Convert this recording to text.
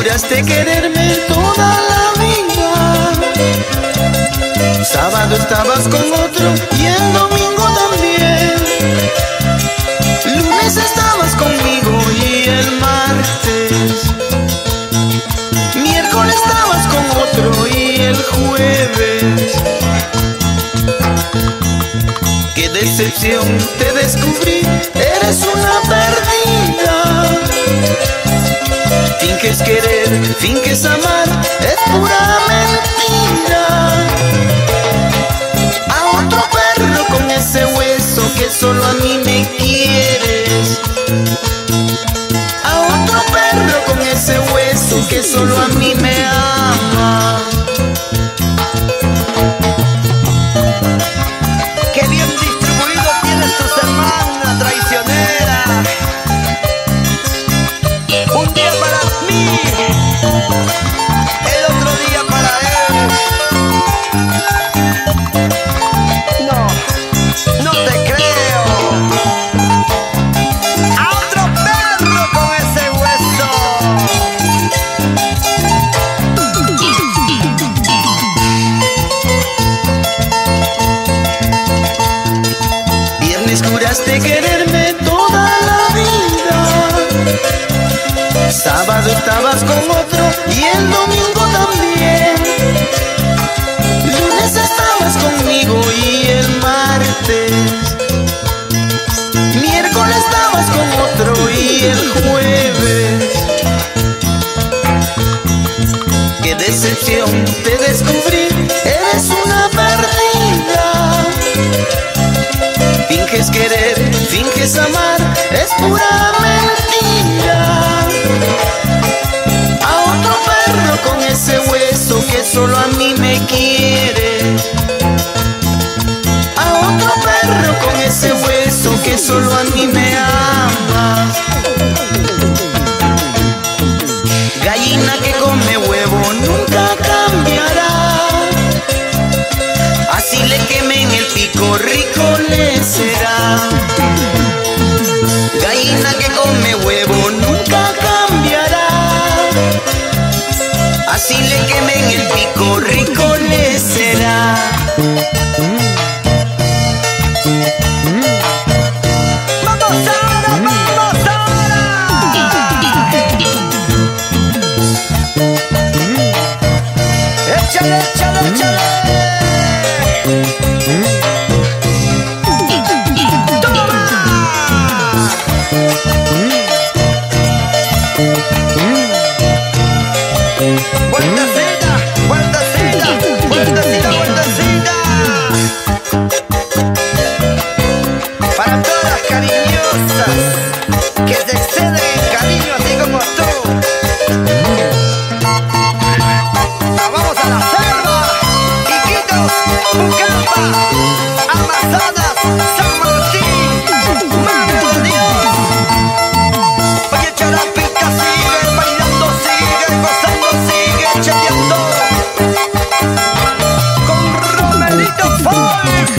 juraste quererme toda la vida. Sábado estabas con otro y el domingo también. Lunes estabas conmigo y el martes. Miércoles estabas con otro y el jueves. Qué decepción, te descubrí, eres una perdida. Finges querer, finges amar, es pura mentira. A otro perro con ese hueso que solo a mí me quieres. A otro perro con ese hueso que solo a mí me ama. Qué bien distribuido tienes tu semana traicionera. Un día para mí, el otro día para él. No te creo. A otro perro con ese hueso. Viernes juraste quererme toda la vida. Sábado estabas con otro y el domingo también. Lunes estabas conmigo y el martes. Miércoles estabas con otro y el jueves. Qué decepción, te descubrí, eres una perdida. Finges querer, finges amar, es pura mentira. A otro perro con ese hueso que solo a mí me quieres. A otro perro con ese hueso que solo a mí me amas. Gallina que come huevo nunca cambiará. Así le quemen el pico, rico le será. Gallina que come huevo nunca cambiará. Así le quemen el pico, rico le será. ¡Vamos ahora, vamos ahora! ¡Échale, échale, échale! Vueltecita, vueltecita, vueltecita, vueltecita. Para todas las cariñosas que se exceden en cariño así como tú. Vamos a la selva, Iquitos, Pucallpa, Amazonas, San Martín, Madre de Dios. Oye, Charapita sigue bailando, sigue gozando, sigue chateando con Romelito Folk.